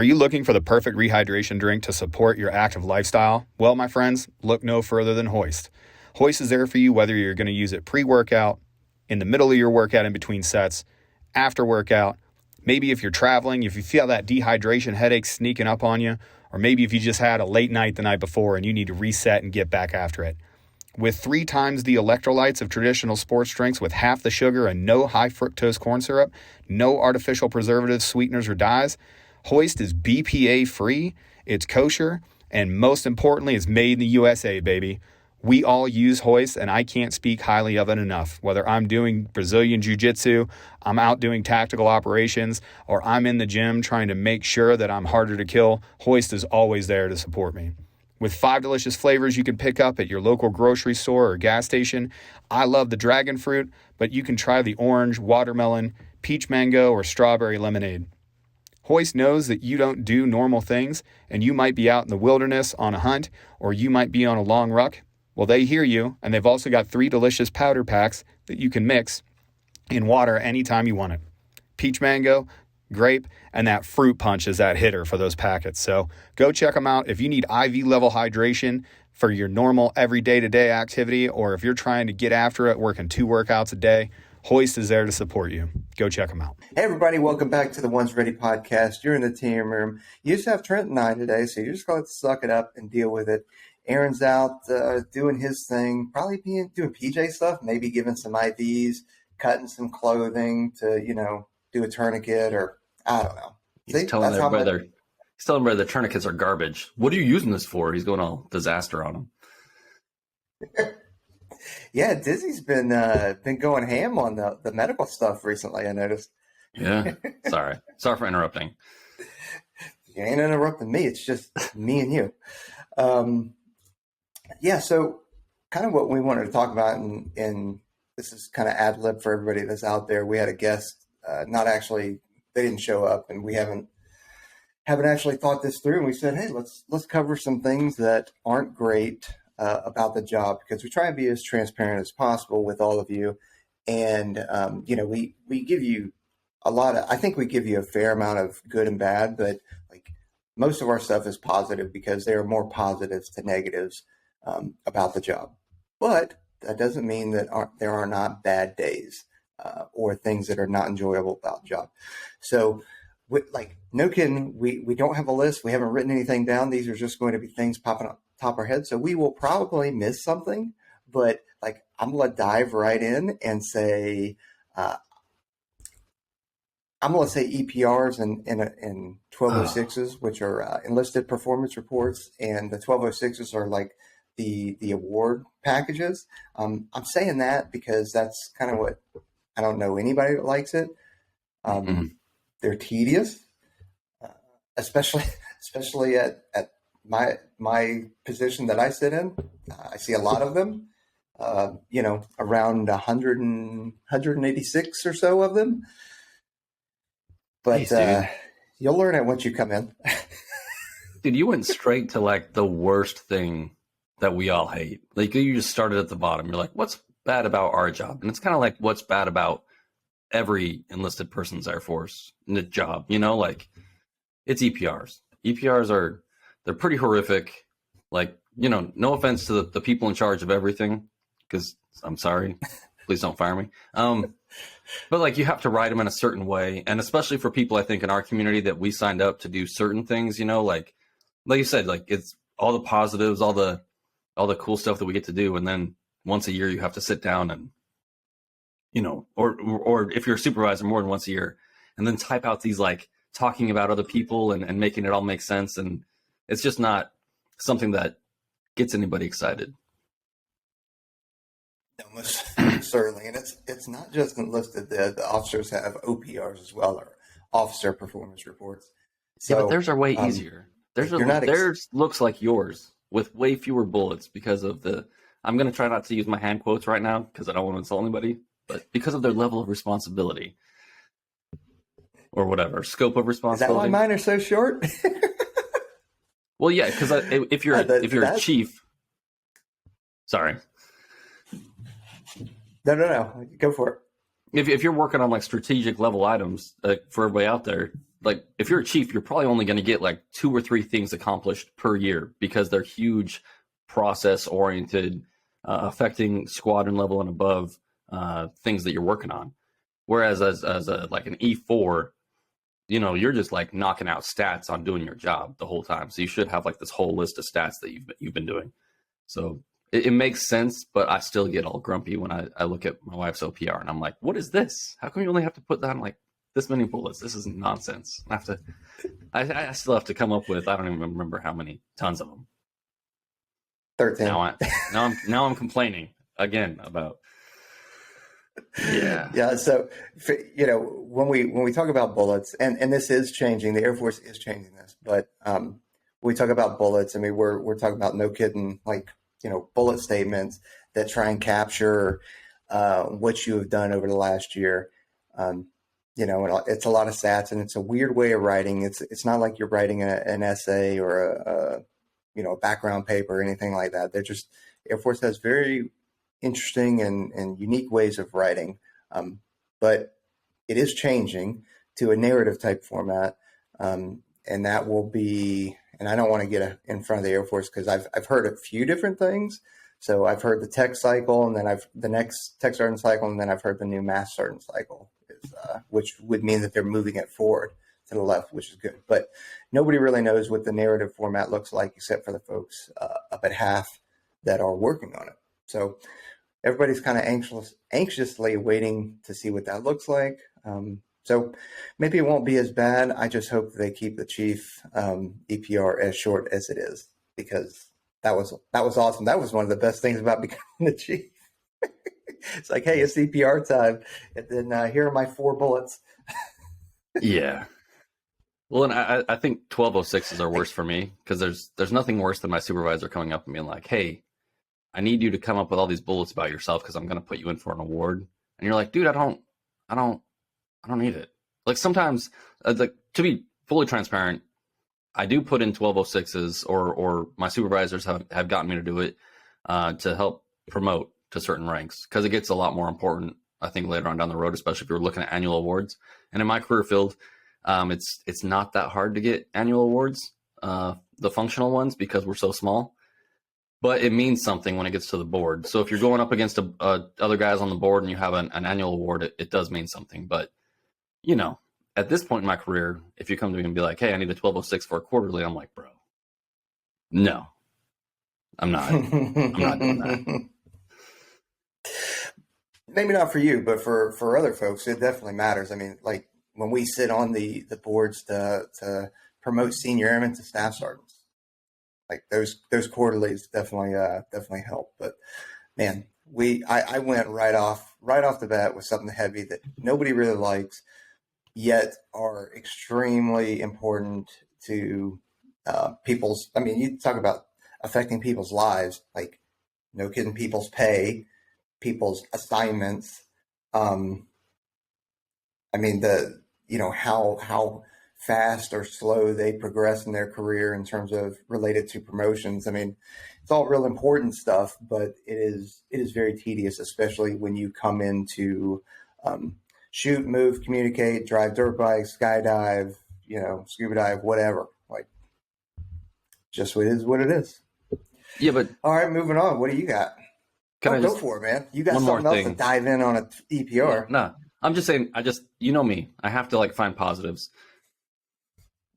Are you looking for the perfect rehydration drink to support your active lifestyle? Well, my friends, look no further than Hoist. Hoist is there for you whether you're going to use it pre-workout, in the middle of your workout in between sets, after workout, maybe if you're traveling, if you feel that dehydration headache sneaking up on you, or maybe if you just had a late night the night before and you need to reset and get back after it. With 3 times the electrolytes of traditional sports drinks with half the sugar and no high fructose corn syrup, no artificial preservatives, sweeteners, or dyes, Hoist is BPA free, it's kosher, and most importantly, it's made in the USA, baby. We all use Hoist, and I can't speak highly of it enough. Whether I'm doing Brazilian Jiu-Jitsu, I'm out doing tactical operations, or I'm in the gym trying to make sure that I'm harder to kill, Hoist is always there to support me. With 5 delicious flavors you can pick up at your local grocery store or gas station. I love the dragon fruit, but you can try the orange, watermelon, peach mango, or strawberry lemonade. Hoist knows that you don't do normal things, and you might be out in the wilderness on a hunt, or you might be on a long ruck. Well, they hear you, and they've also got 3 delicious powder packs that you can mix in water anytime you want it. Peach mango, grape, and that fruit punch is that hitter for those packets. So go check them out. If you need IV level hydration for your normal every day-to-day activity, or if you're trying to get after it, working 2 workouts a day, Hoist is there to support you. Go check them out. Hey, everybody. Welcome back to the One's Ready podcast. You're in the team room. You just have Trent and I today, so you're just going to suck it up and deal with it. Aaron's out doing his thing, probably doing PJ stuff, maybe giving some IVs, cutting some clothing to, do a tourniquet, or I don't know. He's telling everybody the tourniquets are garbage. What are you using this for? He's going all disaster on them. Yeah, Dizzy's been going ham on the medical stuff recently, I noticed. Yeah, sorry for interrupting. You ain't interrupting me. It's just me and you. Yeah, so kind of what we wanted to talk about, and this is kind of ad lib for everybody that's out there. We had a guest, they didn't show up, and we haven't actually thought this through. And we said, hey, let's cover some things that aren't great about the job, because we try and be as transparent as possible with all of you. And we give you I think we give you a fair amount of good and bad, but like most of our stuff is positive because there are more positives to negatives about the job. But that doesn't mean that there are not bad days or things that are not enjoyable about the job. So, no kidding, we don't have a list. We haven't written anything down. These are just going to be things popping up top of our head. So we will probably miss something, but I'm going to dive right in and say, I'm going to say EPRs and 1206s, which are enlisted performance reports, and the 1206s are like the award packages. I'm saying that because that's kind of what, I don't know anybody that likes it. They're tedious, especially at my position that I sit in. I see a lot of them, around 186 or so of them. But you'll learn it once you come in. Dude, you went straight to the worst thing that we all hate. You just started at the bottom. You're like, what's bad about our job? And it's kind of like what's bad about every enlisted person's Air Force job. It's EPRs. EPRs they're pretty horrific. No offense to the people in charge of everything, because I'm sorry, please don't fire me. But you have to write them in a certain way. And especially for people, I think, in our community that we signed up to do certain things, like you said, it's all the positives, all the cool stuff that we get to do. And then once a year, you have to sit down and, or if you're a supervisor, more than once a year, and then type out these, talking about other people and making it all make sense. And it's just not something that gets anybody excited. Most certainly, and it's not just enlisted. The officers have OPRs as well, or officer performance reports. So, yeah, but theirs are way easier. Theirs looks like yours with way fewer bullets because of I'm going to try not to use my hand quotes right now because I don't want to insult anybody, but because of their level of responsibility or whatever scope of responsibility. Is that why mine are so short? Well, yeah, because if you're a chief, sorry. No. Go for it. If you're working on strategic level items for everybody out there, like if you're a chief, you're probably only going to get like 2 or 3 things accomplished per year because they're huge, process oriented, affecting squadron level and above things that you're working on. Whereas as a like an E4, you know, you're just like knocking out stats on doing your job the whole time. So you should have like this whole list of stats that you've been doing. So it makes sense, but I still get all grumpy when I look at my wife's OPR and I'm like, what is this? How come you only have to put down like this many bullets? This is nonsense. I still have to come up with, I don't even remember how many, tons of them. 13. Now I'm complaining again about. Yeah. So, you know, when we talk about bullets, and this is changing, the Air Force is changing this, but when we talk about bullets, I mean, we're talking about, no kidding, like, you know, bullet statements that try and capture what you have done over the last year. You know, it's a lot of stats, and it's a weird way of writing. It's not like you're writing an essay or a you know, a background paper or anything like that. They're just, Air Force has very interesting and unique ways of writing, but it is changing to a narrative type format, and that will be. And I don't want to get in front of the Air Force because I've heard a few different things. So I've heard the tech cycle, and then the next tech sergeant cycle, and then I've heard the new mass sergeant cycle, which would mean that they're moving it forward to the left, which is good. But nobody really knows what the narrative format looks like except for the folks up at half that are working on it. So everybody's kind of anxiously waiting to see what that looks like. So maybe it won't be as bad. I just hope they keep the chief EPR as short as it is, because that was awesome. That was one of the best things about becoming the chief. It's like, hey, it's EPR time, and then here are my 4 bullets. Yeah. Well, and I think 1206s are worse for me because there's nothing worse than my supervisor coming up and being like, hey, I need you to come up with all these bullets about yourself because I'm going to put you in for an award. And you're like, dude, I don't need it. Like sometimes, like, to be fully transparent, I do put in 1206s or my supervisors have gotten me to do it to help promote to certain ranks because it gets a lot more important, I think, later on down the road, especially if you're looking at annual awards. And in my career field, it's not that hard to get annual awards, the functional ones, because we're so small. But it means something when it gets to the board. So if you're going up against other guys on the board and you have an annual award, it does mean something. But, you know, at this point in my career, if you come to me and be like, hey, I need a 1206 for a quarterly, I'm like, bro, no, I'm not doing that. Maybe not for you, but for other folks, it definitely matters. I mean, like when we sit on the boards to promote senior airmen to staff sergeants, like those quarterlies definitely help. But man, I went right off the bat with something heavy that nobody really likes, yet are extremely important to people's. I mean, you talk about affecting people's lives, like no kidding, people's pay, people's assignments. I mean, how fast or slow they progress in their career in terms of related to promotions. I mean, it's all real important stuff, but it is very tedious, especially when you come into shoot, move, communicate, drive dirt bikes, skydive, scuba dive, whatever. Like, just what it is, what it is. Yeah, but all right, moving on. What do you got? Go for it, man. You got something else to dive in on an EPR. No, I'm just saying, you know me, I have to like find positives.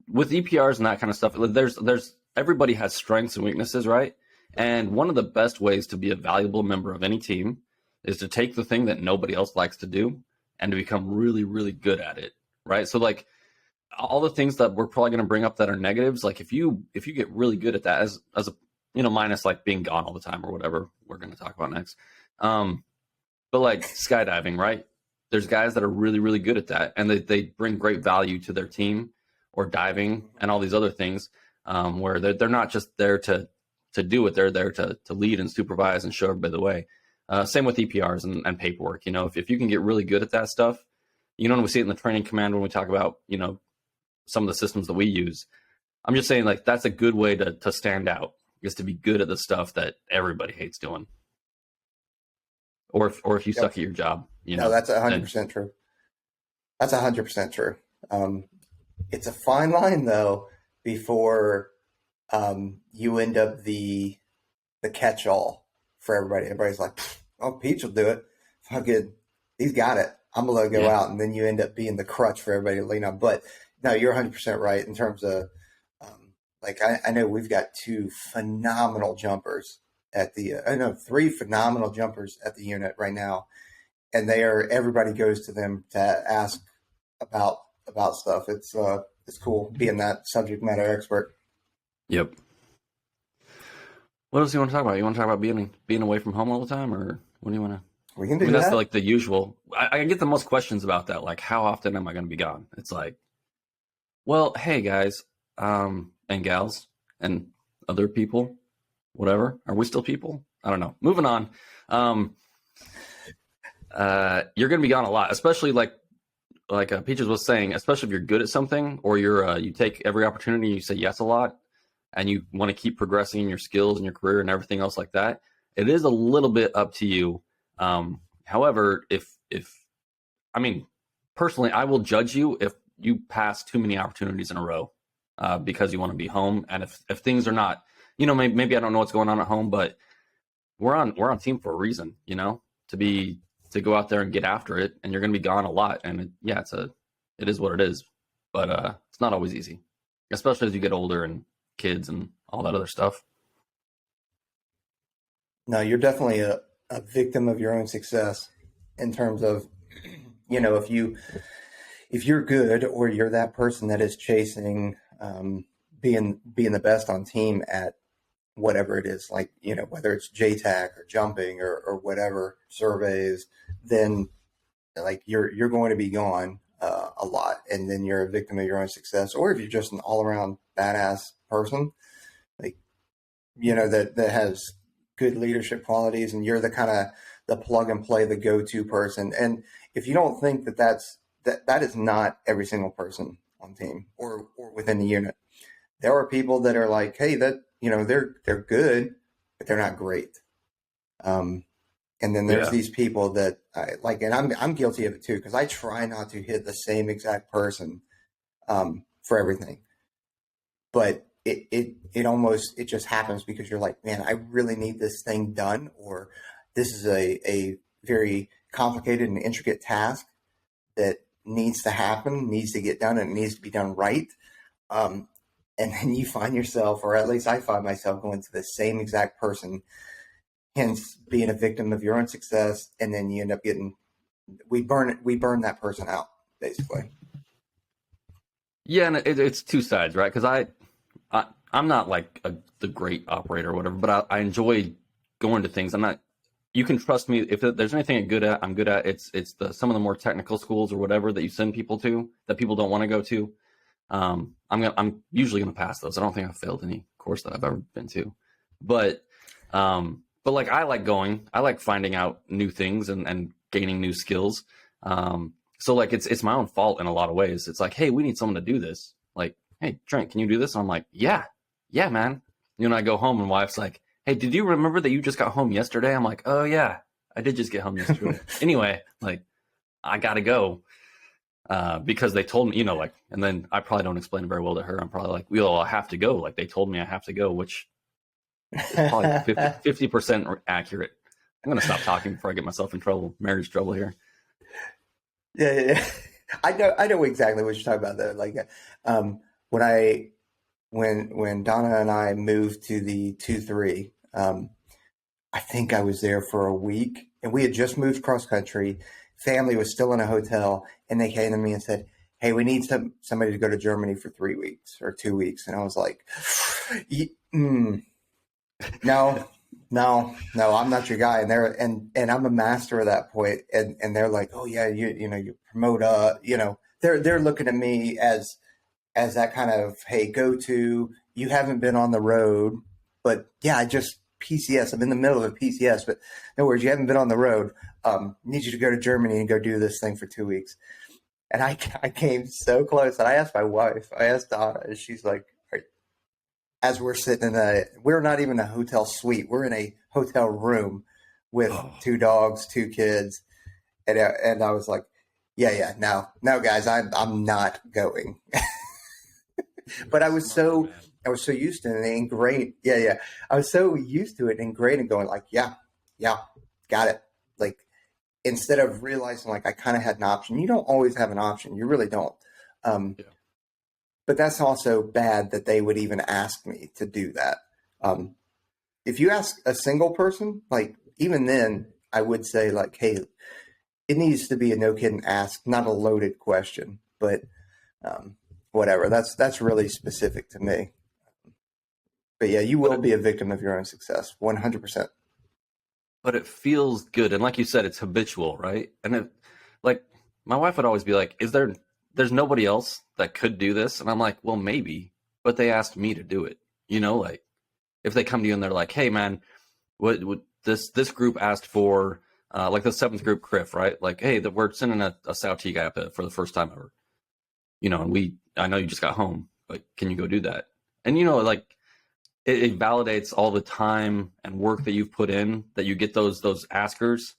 With EPRs and that kind of stuff, there's everybody has strengths and weaknesses, right? And one of the best ways to be a valuable member of any team is to take the thing that nobody else likes to do and to become really, really good at it, right? So like all the things that we're probably going to bring up that are negatives, like if you get really good at that as a, minus like being gone all the time or whatever we're going to talk about next. But like skydiving, right? There's guys that are really, really good at that and they bring great value to their team, or diving and all these other things, where they're not just there to do it. They're there to lead and supervise and show everybody the way. Same with EPRs and paperwork. If you can get really good at that stuff, and we see it in the training command when we talk about, some of the systems that we use. I'm just saying, like, that's a good way to stand out, is to be good at the stuff that everybody hates doing. Or if you suck at your job, No, that's 100% true. That's 100% true. it's a fine line though before you end up the catch-all for everybody. Everybody's like, oh, Peach will do it. Fucking, he's got it. I'm gonna let it go out, and then you end up being the crutch for everybody to lean on. But no, you're 100% right in terms of like I know we've got two phenomenal jumpers at the three phenomenal jumpers at the unit right now, and everybody goes to them to ask about stuff. It's cool being that subject matter expert. Yep. What else do you want to talk about? You want to talk about being away from home all the time, or what do you want to? We can do that. That's like the usual. I get the most questions about that. Like, how often am I going to be gone? It's like, well, hey guys, and gals, and other people, whatever. Are we still people? I don't know. Moving on. You're going to be gone a lot, especially like Peaches was saying, especially if you're good at something, or you take every opportunity, you say yes a lot, and you want to keep progressing in your skills and your career and everything else like that. It is a little bit up to you. However, if personally, I will judge you if you pass too many opportunities in a row, because you want to be home. And if things are not, maybe I don't know what's going on at home, but we're on team for a reason, to go out there and get after it. And you're going to be gone a lot. And it is what it is, but, it's not always easy, especially as you get older and kids and all that other stuff. No, you're definitely a victim of your own success in terms of, if you're good, or you're that person that is chasing being the best on team at whatever it is, like, whether it's JTAC or jumping or whatever surveys, then like you're going to be gone a lot, and then you're a victim of your own success. Or if you're just an all around badass person, like, that has good leadership qualities, and you're the kind of the plug and play, the go-to person. And if you don't think that is not every single person on team or within the unit. There are people that are like, hey, that, they're good, but they're not great. And then there's these people that I like, and I'm guilty of it too, because I try not to hit the same exact person for everything. But it just happens because you're like, man, I really need this thing done, or this is a very complicated and intricate task that needs to happen, needs to get done, and it needs to be done right. And then you find yourself, or at least I find myself, going to the same exact person, hence being a victim of your own success. And then you end up we burn that person out, basically. Yeah, and it's two sides, right? Because I'm not like the great operator or whatever, but I enjoy going to things. You can trust me. If there's anything I'm good at. It's some of the more technical schools or whatever that you send people to that people don't want to go to. I'm usually going to pass those. I don't think I've failed any course that I've ever been to, but like, I like going. I like finding out new things and gaining new skills. So like it's my own fault in a lot of ways. It's like, hey, we need someone to do this. Like, hey, Trent, can you do this? And I'm like, yeah, man. I go home and wife's like, hey, did you remember that you just got home yesterday? I'm like, oh yeah, I did just get home yesterday. Anyway, like, I gotta go because they told me, and then I probably don't explain it very well to her. I'm probably like, well, I have to go. Like, they told me I have to go, which is probably 50% accurate. I'm gonna stop talking before I get myself in trouble, marriage trouble here. Yeah. I know exactly what you're talking about though. Like, when Donna and I moved to the 2-3, I think I was there for a week, and we had just moved cross country. Family was still in a hotel, and they came to me and said, hey, we need somebody to go to Germany for 3 weeks or 2 weeks. And I was like, no, I'm not your guy. And and I'm a master at that point. And they're like, oh yeah, you promote, they're looking at me as that kind of, hey, go to, you haven't been on the road, but yeah, I just PCS. I'm in the middle of a PCS, but no worries, you haven't been on the road. Need you to go to Germany and go do this thing for 2 weeks. And I came so close. And I asked my wife, I asked Donna, and she's like, as we're sitting we're not even a hotel suite. We're in a hotel room with 2 dogs, 2 kids. And I was like, yeah, no, guys, I'm not going. But I was so used to it and great. Yeah, yeah. I was so used to it and great and going like, yeah, got it. Like instead of realizing like I kind of had an option. You don't always have an option. You really don't. Yeah. But that's also bad that they would even ask me to do that. If you ask a single person, like even then, I would say like, hey, it needs to be a no kidding ask, not a loaded question. But whatever. That's really specific to me. But yeah, you will be a victim of your own success, 100%. But it feels good, and like you said, it's habitual, right? And it, like my wife would always be like, there's nobody else that could do this? And I'm like, well, maybe, but they asked me to do it. Like if they come to you and they're like, hey man, what this group asked for, like the 7th group CRIF, right? Like, hey, that we're sending a South guy up for the first time ever. And I know you just got home, but can you go do that? And like it validates all the time and work that you've put in, that you get those askers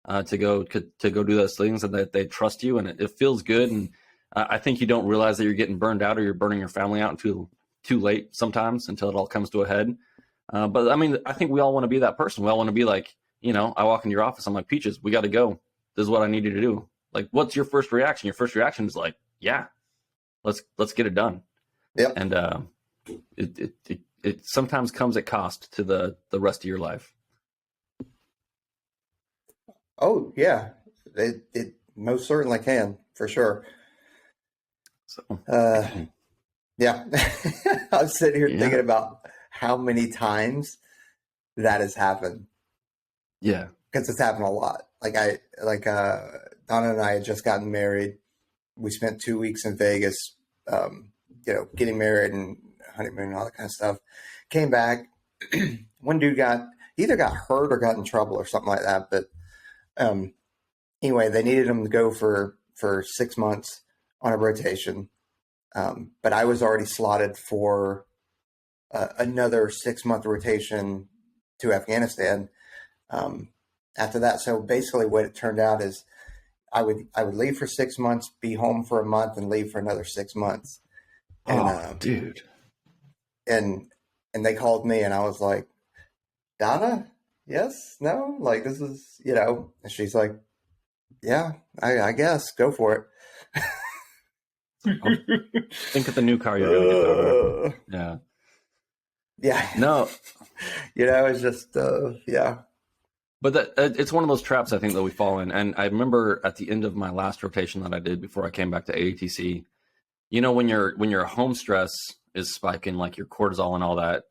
to go do those things, and that they trust you, and it feels good. And I think you don't realize that you're getting burned out, or you're burning your family out until too late sometimes, until it all comes to a head. But I mean, I think we all want to be that person. We all want to be like, I walk into your office, I'm like, Peaches, we got to go. This is what I need you to do. Like, what's your first reaction? Your first reaction is like, yeah, let's get it done. Yep. And it sometimes comes at cost to the rest of your life. Oh yeah, it most certainly can, for sure. So yeah, I'm sitting here thinking about how many times that has happened. Yeah, because it's happened a lot. Donna and I had just gotten married. We spent 2 weeks in Vegas, getting married and honeymoon and all that kind of stuff. Came back. One dude either got hurt or got in trouble or something like that. But anyway, they needed him to go for 6 months on a rotation. But I was already slotted for another 6-month rotation to Afghanistan after that. So basically what it turned out is I would leave for 6 months, be home for a month, and leave for another 6 months. And, dude. And they called me, and I was like, Donna, yes, no, like this is, and she's like, yeah, I guess go for it. Think of the new car you're going to get over. Yeah. Yeah. No. It's just, yeah. But it's one of those traps, I think, that we fall in. And I remember at the end of my last rotation that I did before I came back to AATC, when your home stress is spiking, like your cortisol and all that,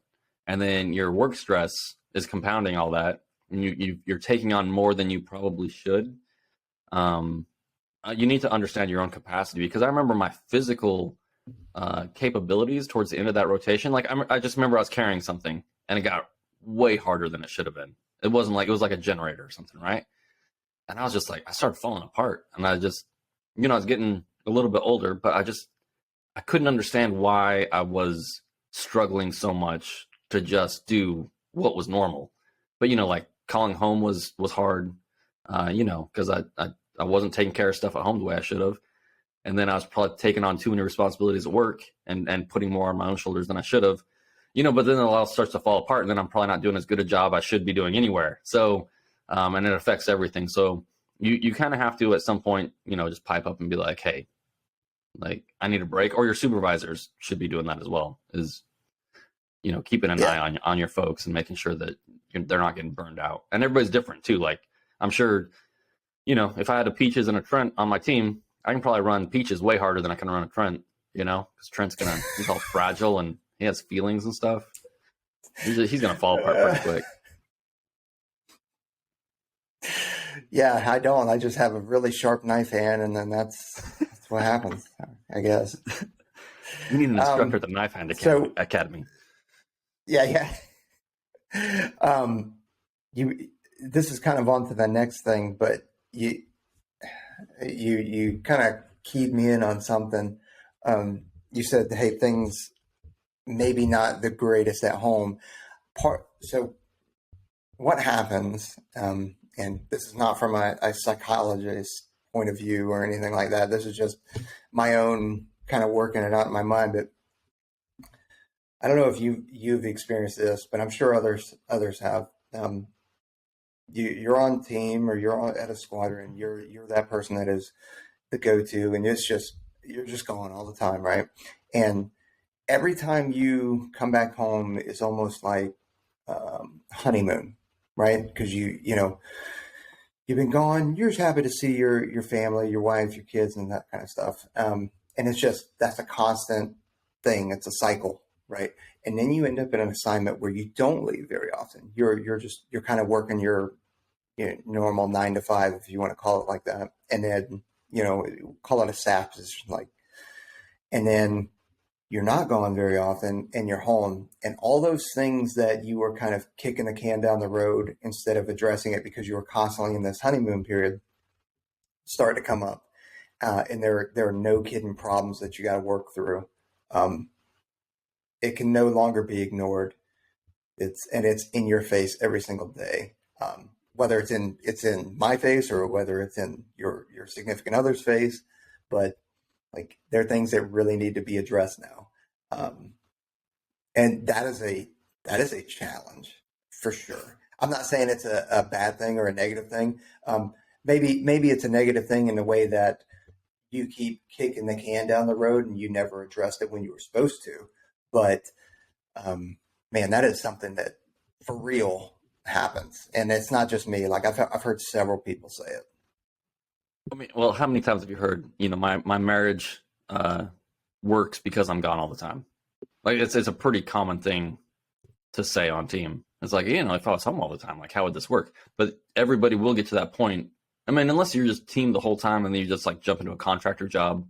and then your work stress is compounding all that, and you're taking on more than you probably should. You need to understand your own capacity, because I remember my physical capabilities towards the end of that rotation. Like I just remember I was carrying something and it got way harder than it should have been. It wasn't like, it was like a generator or something, right? And I was just like, I started falling apart, and I just, I was getting a little bit older, but I couldn't understand why I was struggling so much to just do what was normal. But like calling home was hard, because I wasn't taking care of stuff at home the way I should have. And then I was probably taking on too many responsibilities at work and putting more on my own shoulders than I should have. But then it all starts to fall apart, and then I'm probably not doing as good a job I should be doing anywhere. So, and it affects everything. So you kind of have to, at some point, just pipe up and be like, hey, like I need a break. Or your supervisors should be doing that as well, is, keeping an eye on your folks and making sure that they're not getting burned out. And everybody's different too. Like I'm sure, if I had a Peaches and a Trent on my team, I can probably run Peaches way harder than I can run a Trent, because Trent's he's all fragile and he has feelings and stuff. He's going to fall apart pretty quick. Yeah, I don't. I just have a really sharp knife hand, and then that's what happens, I guess. You need an instructor at the Knife Hand Academy. Yeah. This is kind of on to the next thing, but you kind of keyed me in on something. You said, hey, things maybe not the greatest at home. So what happens, and this is not from a psychologist's point of view or anything like that. This is just my own kind of working it out in my mind. But I don't know if you've experienced this, but I'm sure others have. You're on team or at a squadron. You're that person that is the go-to, and you're just going all the time, right? And every time you come back home, it's almost like honeymoon, right? Because you've been gone. You're just happy to see your family, your wife, your kids, and that kind of stuff. And that's a constant thing. It's a cycle, right? And then you end up in an assignment where you don't leave very often. You're kind of working your normal 9 to 5, if you want to call it like that, and then call it a staff position, and then you're not gone very often, and you're home, and all those things that you were kind of kicking the can down the road instead of addressing it because you were constantly in this honeymoon period start to come up, and there are no kidding problems that you got to work through. It can no longer be ignored. It's in your face every single day. Whether it's in my face or whether it's in your significant other's face, but like there are things that really need to be addressed now, and that is a challenge for sure. I'm not saying it's a bad thing or a negative thing. Maybe it's a negative thing in the way that you keep kicking the can down the road and you never addressed it when you were supposed to. But man, that is something that for real happens, and it's not just me. Like I've heard several people say it. I mean, well, how many times have you heard, my marriage works because I'm gone all the time? Like it's a pretty common thing to say on team. It's like, if I was home all the time, like how would this work? But everybody will get to that point. I mean, unless you're just team the whole time and then you just like jump into a contractor job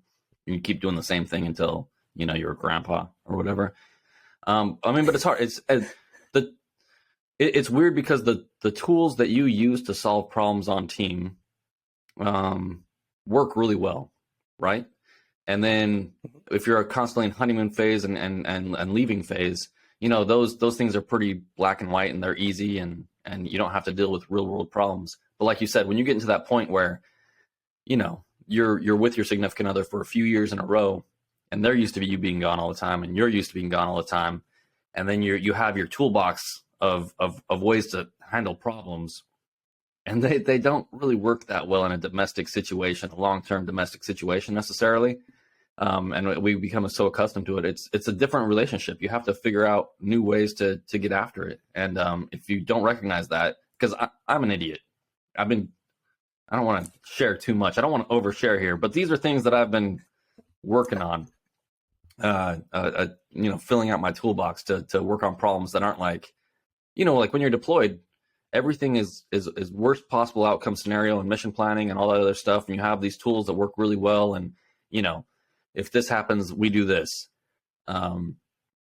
and you keep doing the same thing until, you're a grandpa or whatever. I mean, but it's hard. It's weird because the tools that you use to solve problems on team work really well, right? And then if you're constantly in honeymoon phase and leaving phase, those things are pretty black and white and they're easy and you don't have to deal with real world problems. But like you said, when you get into that point where, you're with your significant other for a few years in a row and they're used to you being gone all the time and you're used to being gone all the time, and then you have your toolbox of ways to handle problems, and they don't really work that well in a domestic situation, a long-term domestic situation necessarily. And we become so accustomed to it. It's a different relationship. You have to figure out new ways to get after it. And if you don't recognize that, because I'm an idiot. I don't want to share too much. I don't want to overshare here, but these are things that I've been working on, filling out my toolbox to work on problems that aren't like, like when you're deployed, everything is worst possible outcome scenario and mission planning and all that other stuff. And you have these tools that work really well. And, if this happens, we do this.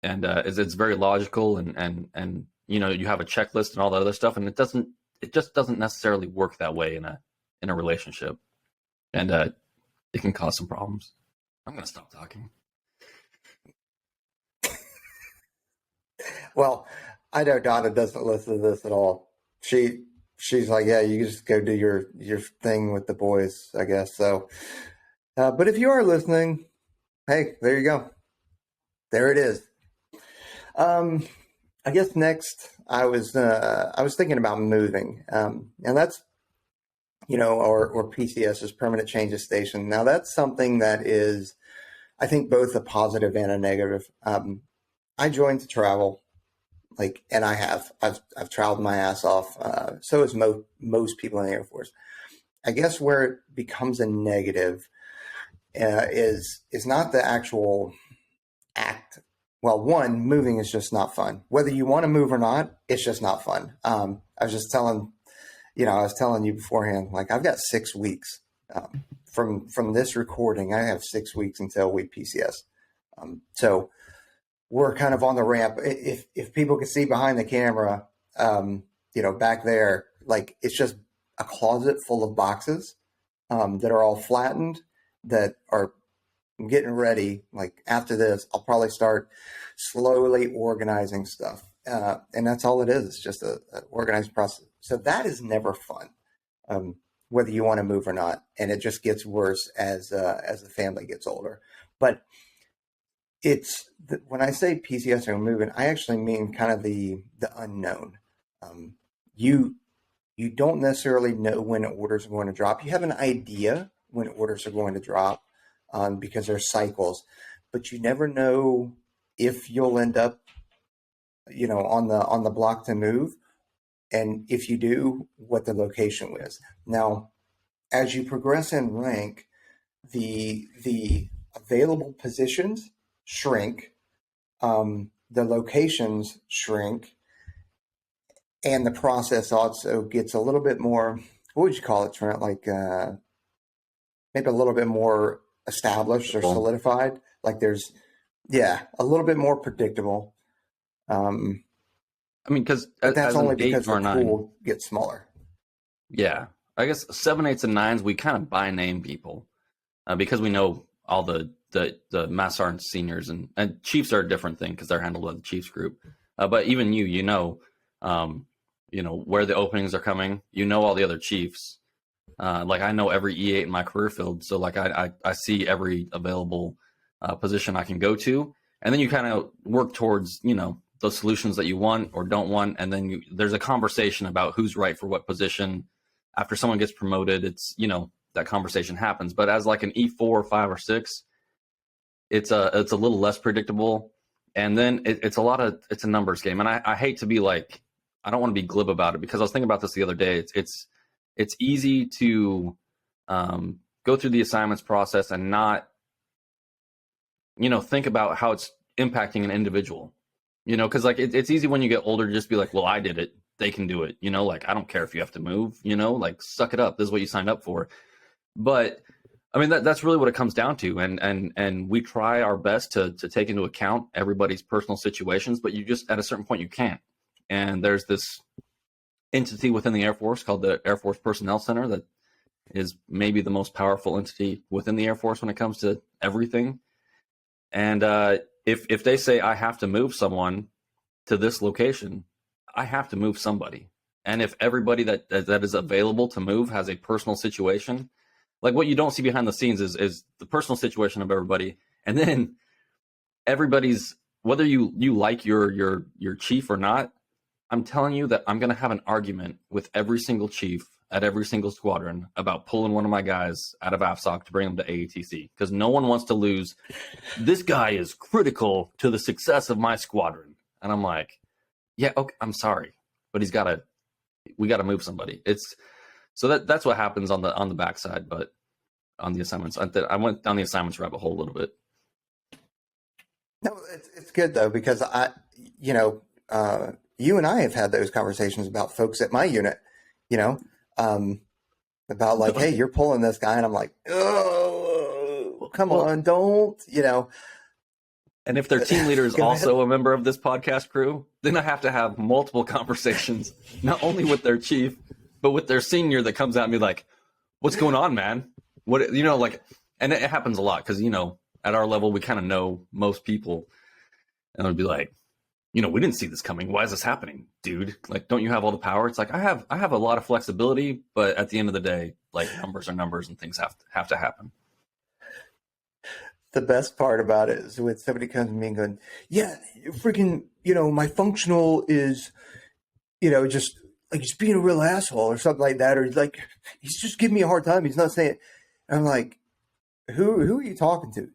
It's very logical and you have a checklist and all that other stuff. And it just doesn't necessarily work that way in a relationship. And it can cause some problems. I'm going to stop talking. Well, I know Donna doesn't listen to this at all. She's like, yeah, you just go do your thing with the boys, I guess. So, but if you are listening, hey, there you go. There it is. I guess next I was thinking about moving, and that's or PCS is permanent changes station. Now that's something that is, I think, both a positive and a negative. I joined to travel. And I've traveled my ass off. So is most people in the Air Force. I guess where it becomes a negative is not the actual act. Well, one, moving is just not fun. Whether you want to move or not, it's just not fun. I was telling you beforehand, like I've got 6 weeks from this recording. I have 6 weeks until we PCS. So we're kind of on the ramp. If people can see behind the camera, back there, like it's just a closet full of boxes that are all flattened that are getting ready. Like after this, I'll probably start slowly organizing stuff. And that's all it is. It's just an organized process. So that is never fun, whether you want to move or not. And it just gets worse as the family gets older. But when I say PCS and movement, I actually mean kind of the unknown. You don't necessarily know when orders are going to drop. You have an idea when orders are going to drop because there's cycles, but you never know if you'll end up, on the block to move, and if you do, what the location is. Now, as you progress in rank, the available positions shrink, the locations shrink, and the process also gets a little bit more, what would you call it, Trent? Like maybe a little bit more established or solidified. Like there's, a little bit more predictable. I mean, because that's only because the pool gets smaller. Yeah, I guess 7, 8s, and 9s we kind of by name people because we know all the Master Sergeant seniors and Chiefs are a different thing because they're handled by the Chiefs group. But even you know where the openings are coming. You know all the other Chiefs. Like I know every E8 in my career field, so like I see every available position I can go to, and then you kind of work towards the solutions that you want or don't want, and then there's a conversation about who's right for what position. After someone gets promoted, it's that conversation happens. But as like an E4, 5, or 6, it's a little less predictable, and then it's a numbers game. And I hate to be like, I don't want to be glib about it because I was thinking about this the other day. It's easy to go through the assignments process and not think about how it's impacting an individual. Because like it's easy when you get older to just be like, well, I did it, they can do it. Like I don't care if you have to move. Like suck it up. This is what you signed up for. But I mean that's really what it comes down to. And we try our best to take into account everybody's personal situations, but you just at a certain point you can't. And there's this entity within the Air Force called the Air Force Personnel Center that is maybe the most powerful entity within the Air Force when it comes to everything. And if they say I have to move someone to this location, I have to move somebody. And if everybody that is available to move has a personal situation, like what you don't see behind the scenes is the personal situation of everybody, and then everybody's, whether you like your chief or not, I'm telling you that I'm going to have an argument with every single chief at every single squadron about pulling one of my guys out of AFSOC to bring them to AATC because no one wants to lose. This guy is critical to the success of my squadron. And I'm like, yeah, okay, I'm sorry, but we got to move somebody. That's what happens on the backside, but on the assignments, I went down the assignments rabbit hole a little bit. No, it's good though, because you and I have had those conversations about folks at my unit, about like, hey, you're pulling this guy. And I'm like, oh, come on, don't, And if their team leader is also a member of this podcast crew, then I have to have multiple conversations, not only with their chief, but with their senior that comes at me like, what's going on, man? What, and it happens a lot because, at our level, we kind of know most people. And I'd be like, we didn't see this coming. Why is this happening, dude? Like, don't you have all the power? It's like, I have a lot of flexibility, but at the end of the day, like numbers are numbers and things have to happen. The best part about it is when somebody comes to me and going, yeah, freaking, my functional is, just like he's being a real asshole or something like that. Or like, he's just giving me a hard time. He's not saying it. And I'm like, who are you talking to?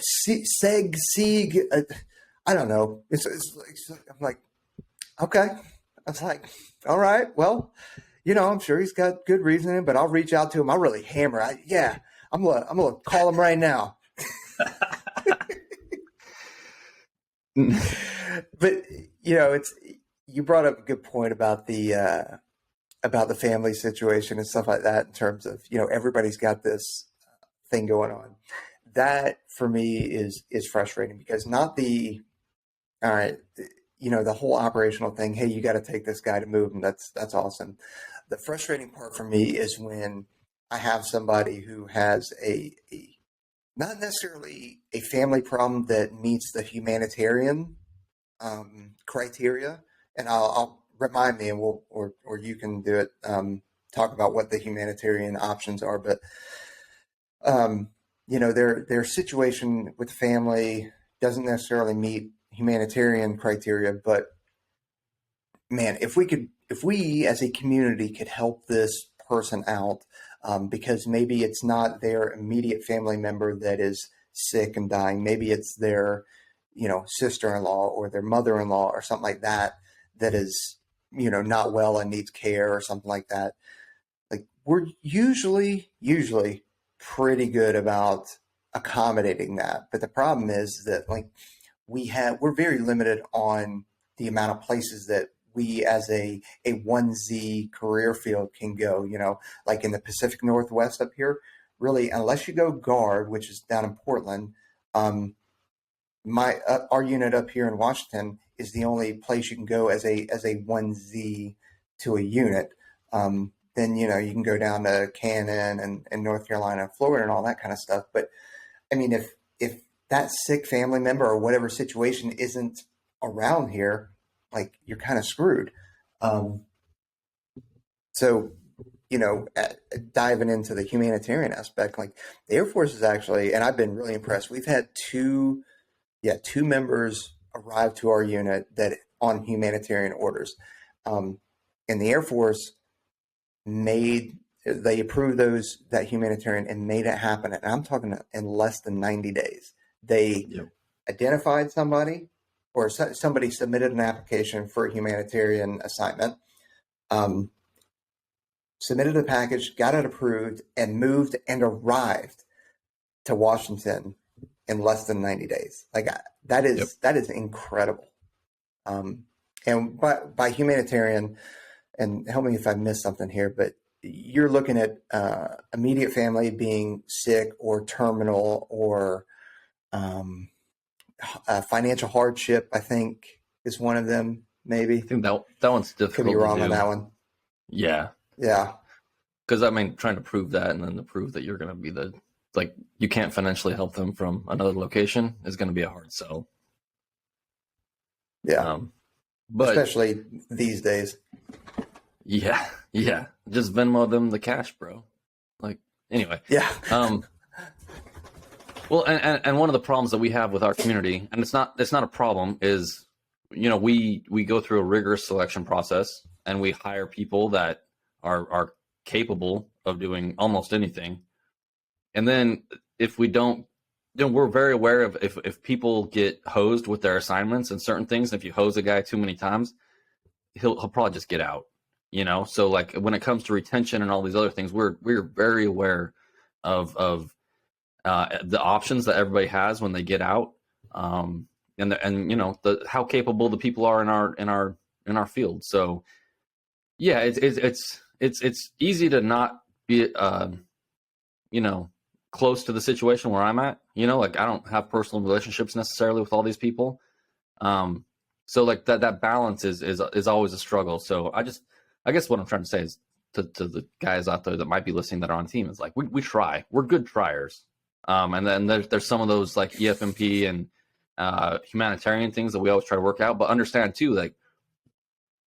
Sieg, I don't know. It's I'm like, okay. I was like, all right, well, I'm sure he's got good reasoning, but I'll reach out to him. I'll really hammer. I'm gonna call him right now. But you brought up a good point about the family situation and stuff like that in terms of everybody's got this thing going on. That for me is frustrating because not the all right, the whole operational thing. Hey, you got to take this guy to move him. That's awesome. The frustrating part for me is when I have somebody who has a not necessarily a family problem that meets the humanitarian criteria. And I'll remind me, and or you can do it. Talk about what the humanitarian options are, but their situation with family doesn't necessarily meet humanitarian criteria, but man, if we as a community could help this person out, because maybe it's not their immediate family member that is sick and dying. Maybe it's their, sister-in-law or their mother-in-law or something like that, that is, not well and needs care or something like that. Like, we're usually pretty good about accommodating that. But the problem is that, like, we're very limited on the amount of places that we as a 1Z career field can go, like in the Pacific Northwest up here, really, unless you go guard, which is down in Portland, our unit up here in Washington is the only place you can go as a 1Z to a unit. Then, you can go down to Cannon and North Carolina and Florida and all that kind of stuff. But I mean, if that sick family member or whatever situation isn't around here, like, you're kind of screwed. So, diving into the humanitarian aspect, like, the Air Force is actually, and I've been really impressed. We've had two members arrive to our unit that on humanitarian orders. And the Air Force they approved that humanitarian and made it happen. And I'm talking in less than 90 days. They identified somebody, or somebody submitted an application for a humanitarian assignment, submitted a package, got it approved, and moved and arrived to Washington in less than 90 days. Like, that is incredible. And by humanitarian, and help me if I missed something here, but you're looking at immediate family being sick or terminal, or financial hardship, I think, is one of them, maybe. I think that one's difficult. Could be wrong on that one. Yeah. Yeah. Because, I mean, trying to prove that, and then to prove that you're going to be you can't financially help them from another location is going to be a hard sell. Yeah. But especially these days. Yeah. Just Venmo them the cash, bro. Like, anyway. Yeah. Well, and one of the problems that we have with our community, and it's not a problem, is, we go through a rigorous selection process, and we hire people that are capable of doing almost anything. And then if we don't, then we're very aware of if people get hosed with their assignments and certain things. And if you hose a guy too many times, he'll probably just get out. So, like, when it comes to retention and all these other things, we're very aware of the options that everybody has when they get out, and how capable the people are in our field. So, yeah, it's easy to not be close to the situation where I'm at. Like, I don't have personal relationships necessarily with all these people. So, like, that balance is always a struggle. So I guess what I'm trying to say is to the guys out there that might be listening that are on team, is like, we try. We're good triers. And then there's some of those, like, EFMP and humanitarian things that we always try to work out. But understand too, like,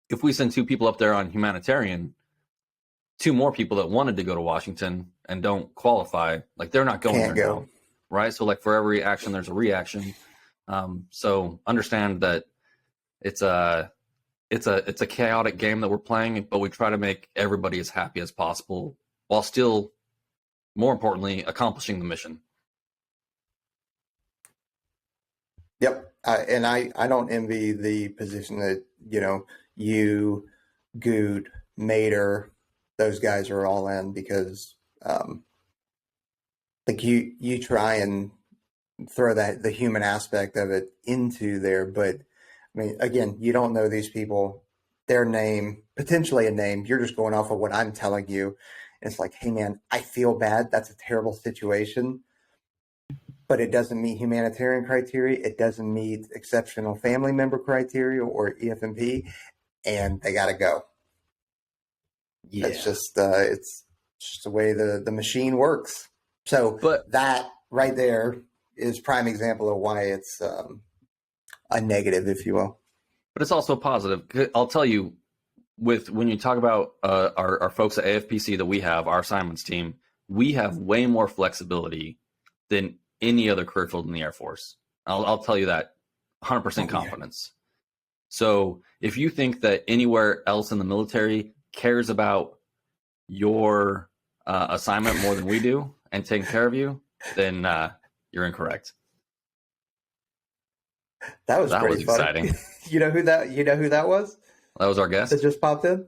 if we send 2 people up there on humanitarian, 2 more people that wanted to go to Washington and don't qualify, like, they're not going there now, right? So, like, for every action, there's a reaction. So understand that it's a chaotic game that we're playing, but we try to make everybody as happy as possible while still, more importantly, accomplishing the mission. Yep. And I don't envy the position that, you, Good, Mater, those guys are all in, because like, you try and throw the human aspect of it into there, but I mean, again, you don't know these people, their name, potentially a name. You're just going off of what I'm telling you. And it's like, hey, man, I feel bad. That's a terrible situation, but it doesn't meet humanitarian criteria. It doesn't meet exceptional family member criteria or EFMP, and they got to go. Yeah. It's just the way the machine works. So, but that right there is prime example of why it's a negative, if you will. But it's also positive. I'll tell you, when you talk about our folks at AFPC that we have, our assignments team, we have way more flexibility than any other career field in the Air Force. I'll tell you that 100% Oh, confidence. So if you think that anywhere else in the military cares about your assignment more than we do and taking care of you, then you're incorrect. That was That was pretty funny. exciting. You know who that was? That was our guest. That just popped in?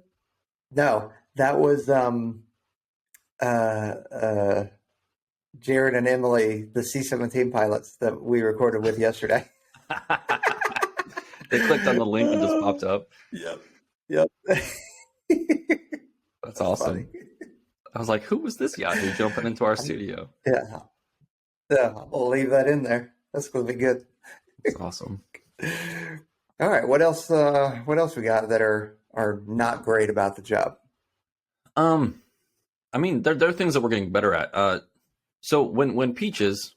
No, that was Jared and Emily, the C-17 pilots that we recorded with yesterday. They clicked on the link and just popped up. Yep. That's awesome. Funny. I was like, who was this Yahoo jumping into our studio? Yeah, I'll leave that in there. That's going to be good. That's awesome. All right, what else we got that are not great about the job? I mean, there are things that we're getting better at. So when Peaches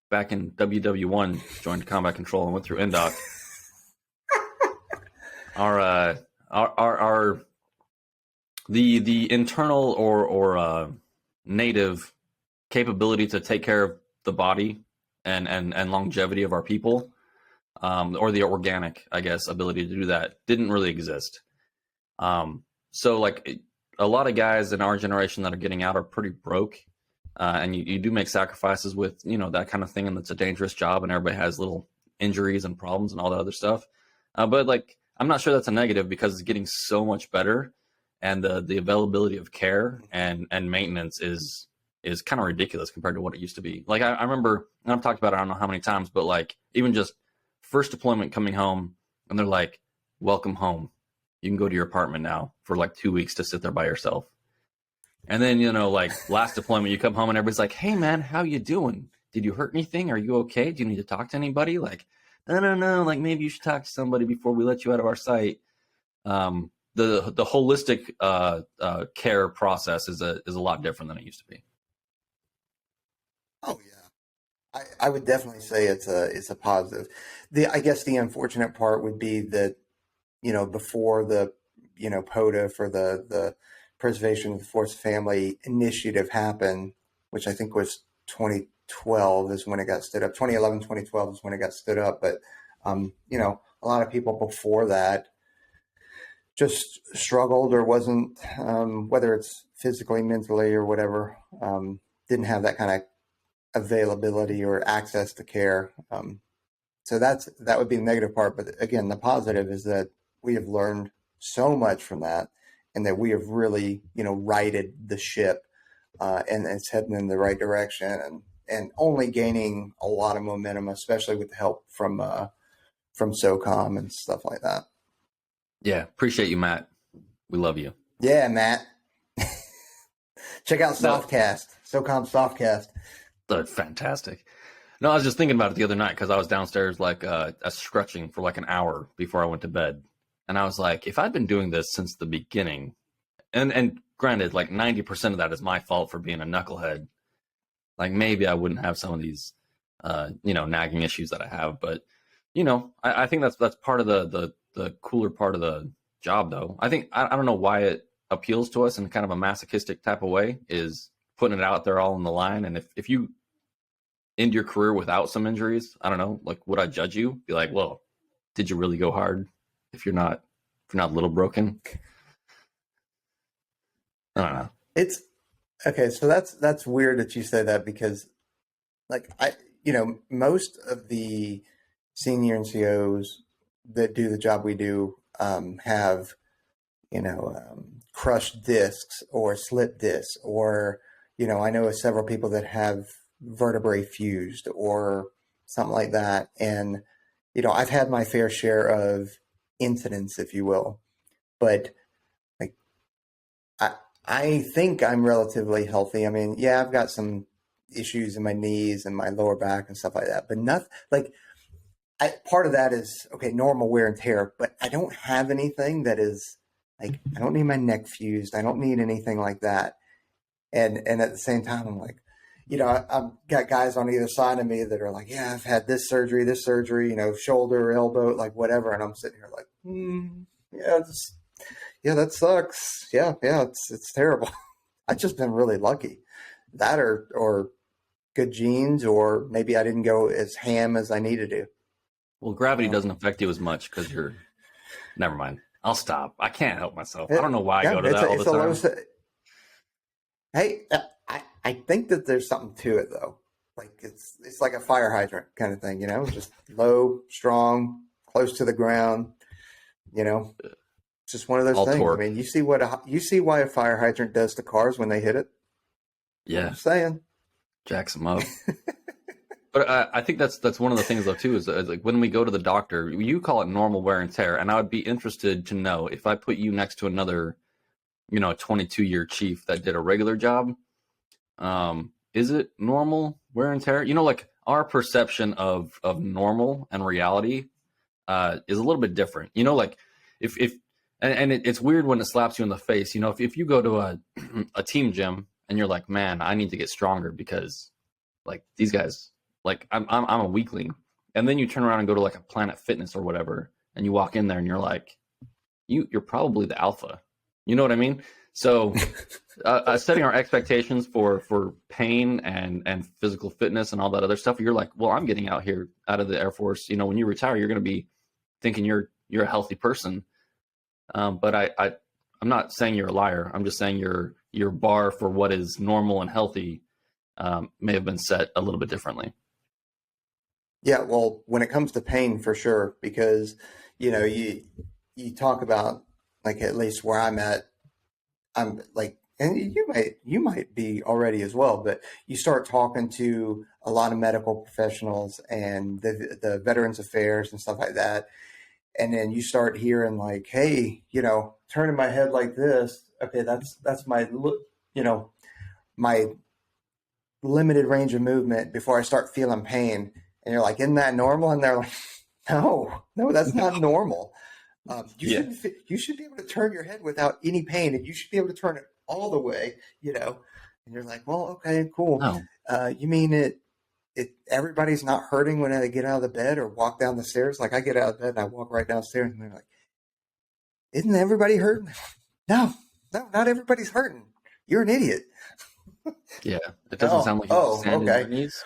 back in WW1 joined Combat Control and went through NDOC, the internal or native capability to take care of the body and longevity of our people, or the organic, I guess, ability to do that didn't really exist. So like a lot of guys in our generation that are getting out are pretty broke. And you do make sacrifices with, that kind of thing. And it's a dangerous job and everybody has little injuries and problems and all that other stuff. But like, I'm not sure that's a negative because it's getting so much better. And the availability of care and maintenance is kind of ridiculous compared to what it used to be. Like I remember, and I've talked about it, I don't know how many times, but like even just first deployment coming home and they're like, welcome home. You can go to your apartment now for like 2 weeks to sit there by yourself. And then, like last deployment, you come home and everybody's like, hey man, how you doing? Did you hurt anything? Are you okay? Do you need to talk to anybody? Like, I don't know. Like maybe you should talk to somebody before we let you out of our site. The holistic care process is a lot different than it used to be. Oh yeah, I would definitely say it's a positive. I guess the unfortunate part would be that before the POTA for the Preservation of the Forced Family Initiative happened, which I think was 2012 is when it got stood up. 2011, 2012 is when it got stood up. But a lot of people before that just struggled or wasn't, whether it's physically, mentally, or whatever, didn't have that kind of availability or access to care. So that would be the negative part. But again, the positive is that we have learned so much from that, and that we have really, righted the ship, and it's heading in the right direction, and only gaining a lot of momentum, especially with the help from SOCOM and stuff like that. Yeah, appreciate you, Matt. We love you. Yeah, Matt. Check out Softcast, SOCOM Softcast. They're fantastic. No, I was just thinking about it the other night because I was downstairs like scratching for like an hour before I went to bed. And I was like, if I'd been doing this since the beginning, and granted, like 90% of that is my fault for being a knucklehead, like maybe I wouldn't have some of these, nagging issues that I have. But, I think that's part of the cooler part of the job, though. I think, I don't know why it appeals to us in kind of a masochistic type of way, is putting it out there all in the line. And if you end your career without some injuries, I don't know, like, would I judge you? Be like, well, did you really go hard? If you're not a little broken, I don't know. It's okay. So that's weird that you say that, because like most of the senior NCOs that do the job we do have, crushed discs or slip discs, or, I know of several people that have vertebrae fused or something like that. And, I've had my fair share of incidents, if you will, but like I think I'm relatively healthy. I mean, yeah, I've got some issues in my knees and my lower back and stuff like that, but nothing like part of that is okay, normal wear and tear, but I don't have anything that is like, I don't need my neck fused. I don't need anything like that. And at the same time, I'm like, I've got guys on either side of me that are like, yeah, I've had this surgery, shoulder, elbow, like whatever. And I'm sitting here like, yeah, that sucks. Yeah, it's terrible. I've just been really lucky. That or good genes, or maybe I didn't go as ham as I needed to. Well, gravity doesn't affect you as much because you're. Never mind. I'll stop. I can't help myself. I don't know why I go to that all the time. Hey, I think that there's something to it though. Like it's like a fire hydrant kind of thing, just low, strong, close to the ground. It's just one of those All things. torque. I mean, you see why a fire hydrant does to cars when they hit it. Yeah, I'm saying jacks them up. But I think that's one of the things though too is like when we go to the doctor, you call it normal wear and tear, and I would be interested to know if I put you next to another, 22-year chief that did a regular job, is it normal wear and tear? Like our perception of normal and reality is a little bit different. Like if it's weird when it slaps you in the face. If you go to a team gym and you're like, man, I need to get stronger because like these guys. Like I'm a weakling, and then you turn around and go to like a Planet Fitness or whatever, and you walk in there and you're like, you're probably the alpha. You know what I mean? So setting our expectations for pain and physical fitness and all that other stuff, you're like, well, I'm getting out of the Air Force. When you retire, you're going to be thinking you're a healthy person. But I'm not saying you're a liar. I'm just saying your bar for what is normal and healthy may have been set a little bit differently. Yeah, well, when it comes to pain, for sure, because you talk about, like, at least where I'm at, I'm like, and you might be already as well, but you start talking to a lot of medical professionals and the Veterans Affairs and stuff like that, and then you start hearing like, hey, turning my head like this, okay, that's my my limited range of movement before I start feeling pain. And you're like, isn't that normal? And they're like, no, that's not normal. You should be able to turn your head without any pain, and you should be able to turn it all the way, And you're like, well, okay, cool. Oh. You mean it everybody's not hurting when they get out of the bed or walk down the stairs? Like I get out of bed and I walk right downstairs, and they're like, isn't everybody hurting? No, not everybody's hurting. You're an idiot. Yeah, it doesn't sound like you're standing on your knees.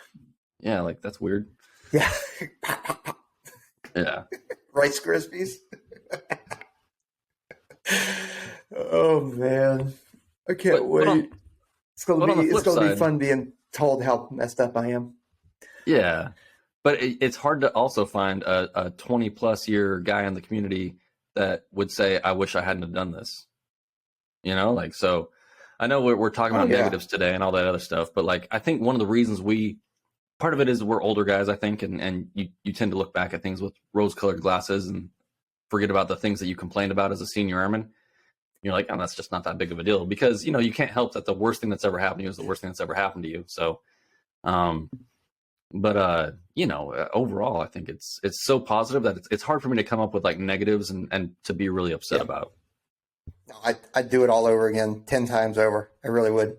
Yeah, like that's weird. Yeah. Yeah. Rice Krispies. Oh man, I can't wait. It's gonna be fun being told how messed up I am. Yeah, but it's hard to also find a 20+ year guy in the community that would say, "I wish I hadn't have done this." Like so. I know we're talking about negatives today and all that other stuff, but like I think one of the reasons part of it is we're older guys, I think, and you tend to look back at things with rose-colored glasses and forget about the things that you complained about as a senior airman. You're like, oh, that's just not that big of a deal because, you can't help that the worst thing that's ever happened to you is the worst thing that's ever happened to you. So, overall, I think it's so positive that it's hard for me to come up with like negatives and to be really upset about. No, I'd do it all over again, 10 times over. I really would.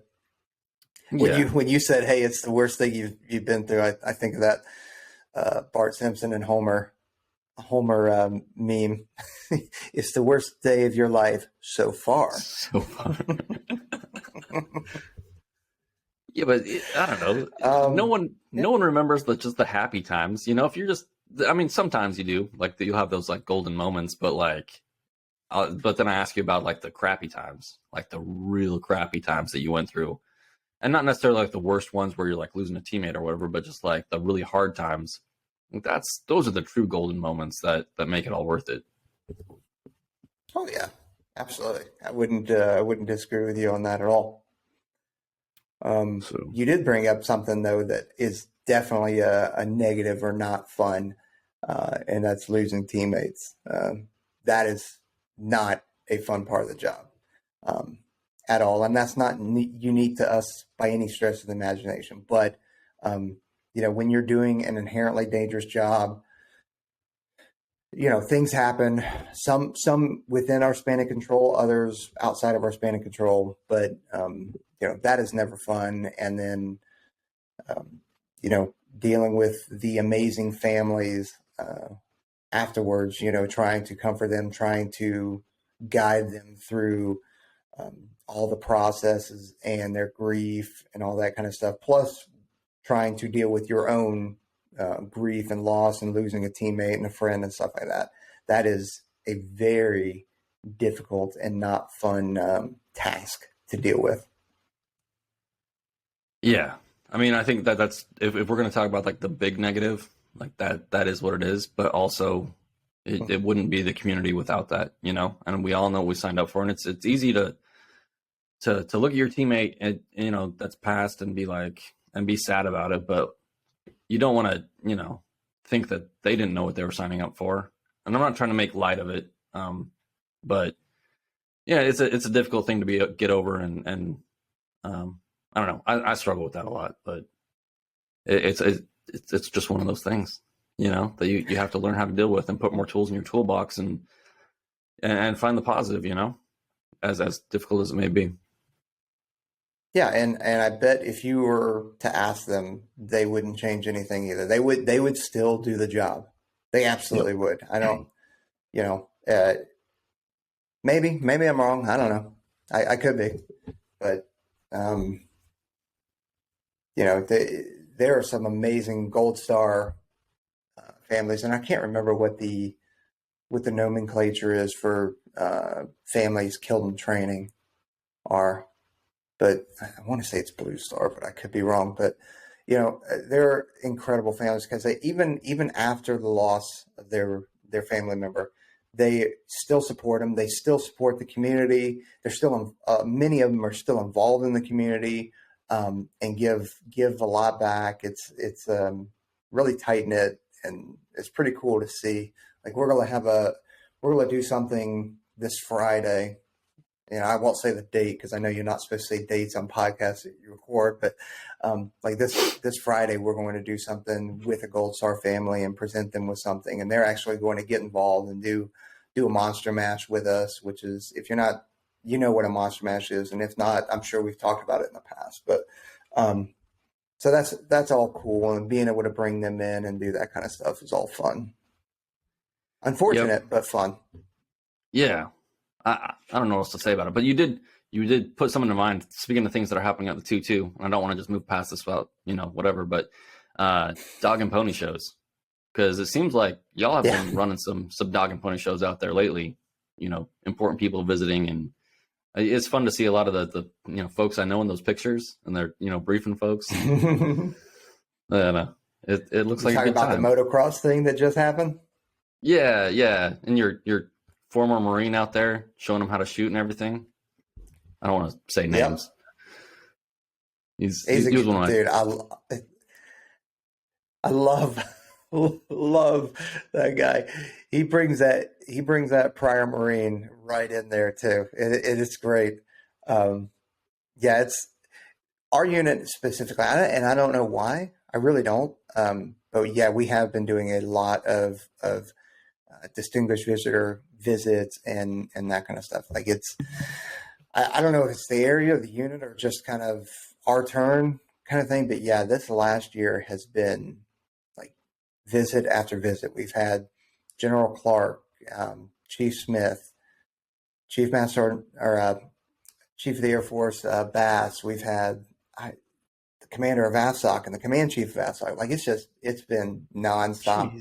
When you said, "Hey, it's the worst thing you've been through," I think of that Bart Simpson and Homer meme. It's the worst day of your life so far. So far. Yeah, but I don't know. No one remembers just the happy times. If you're sometimes you do. Like you'll have those like golden moments, but like. But then I ask you about like the crappy times, like the real crappy times that you went through. And not necessarily like the worst ones where you're like losing a teammate or whatever, but just like the really hard times. Those are the true golden moments that make it all worth it. Oh yeah, absolutely. I wouldn't disagree with you on that at all. You did bring up something though that is definitely a negative or not fun, and that's losing teammates. That is not a fun part of the job at all, and that's not unique to us by any stretch of the imagination. But when you're doing an inherently dangerous job, things happen. Some within our span of control, others outside of our span of control. But that is never fun. And then dealing with the amazing families afterwards, trying to comfort them, trying to guide them through all the processes and their grief and all that kind of stuff. Plus, trying to deal with your own grief and loss and losing a teammate and a friend and stuff like that. That is a very difficult and not fun task to deal with. Yeah. I mean, I think that's if we're going to talk about like the big negative, like that is what it is, but also it wouldn't be the community without that, you know, and we all know what we signed up for. And it's easy to look at your teammate and, you know, that's passed and be sad about it. But you don't want to, you know, think that they didn't know what they were signing up for. And I'm not trying to make light of it. But yeah, it's a difficult thing to get over. And I don't know. I struggle with that a lot, but it's just one of those things, you know, that you have to learn how to deal with and put more tools in your toolbox and find the positive, you know, as difficult as it may be. Yeah, and I bet if you were to ask them, they wouldn't change anything either. They would still do the job. They absolutely would. I don't, you know, maybe I'm wrong. I don't know. I could be, but you know, there are some amazing Gold Star families, and I can't remember what the nomenclature is for families killed in training are, but I want to say it's Blue Star, but I could be wrong. But you know, they're incredible families because they even after the loss of their family member, they still support them. They still support the community. They're still many of them are still involved in the community. And give a lot back. It's really tight knit, and it's pretty cool to see. Like we're gonna do something this Friday. You know, I won't say the date because I know you're not supposed to say dates on podcasts that you record. But like this Friday, we're going to do something with a Gold Star family and present them with something, and they're actually going to get involved and do a monster mash with us. Which is, if you're not, you know what a monster mash is, and if not, I'm sure we've talked about it in the past. But so that's all cool, and being able to bring them in and do that kind of stuff is all fun. Unfortunate, but fun. Yeah, I don't know what else to say about it, but you did put something in mind. Speaking of things that are happening at the 2-2, and I don't want to just move past this about, you know, whatever, but dog and pony shows, because it seems like y'all have been running some dog and pony shows out there lately. You know, important people visiting, and it's fun to see a lot of the you know, folks I know in those pictures, and they're, you know, briefing folks. And, it looks like a good time. Talking about the motocross thing that just happened. Yeah, and your former Marine out there showing them how to shoot and everything. I don't want to say names. Yep. He's a good dude. I love that guy. He brings that prior Marine right in there too. It is great. It's our unit specifically, and I don't know why. I really don't. But yeah, we have been doing a lot of distinguished visitor visits and that kind of stuff. Like I don't know if it's the area of the unit or just kind of our turn kind of thing. But yeah, this last year has been like visit after visit. We've had General Clark, Chief Smith, Chief Master or Chief of the Air Force Bass. We've had the commander of AFSOC and the command chief of AFSOC. Like it's been nonstop.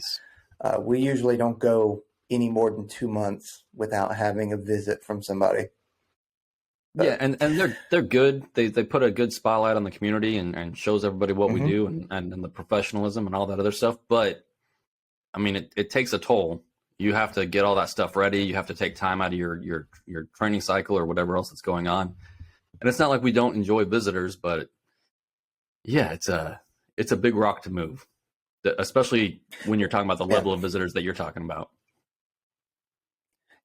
We usually don't go any more than 2 months without having a visit from somebody. But, yeah, and they're good. They put a good spotlight on the community and shows everybody what we do and the professionalism and all that other stuff. But I mean, it takes a toll. You have to get all that stuff ready. You have to take time out of your training cycle or whatever else that's going on. And it's not like we don't enjoy visitors, but yeah, it's a big rock to move, especially when you're talking about the level of visitors that you're talking about.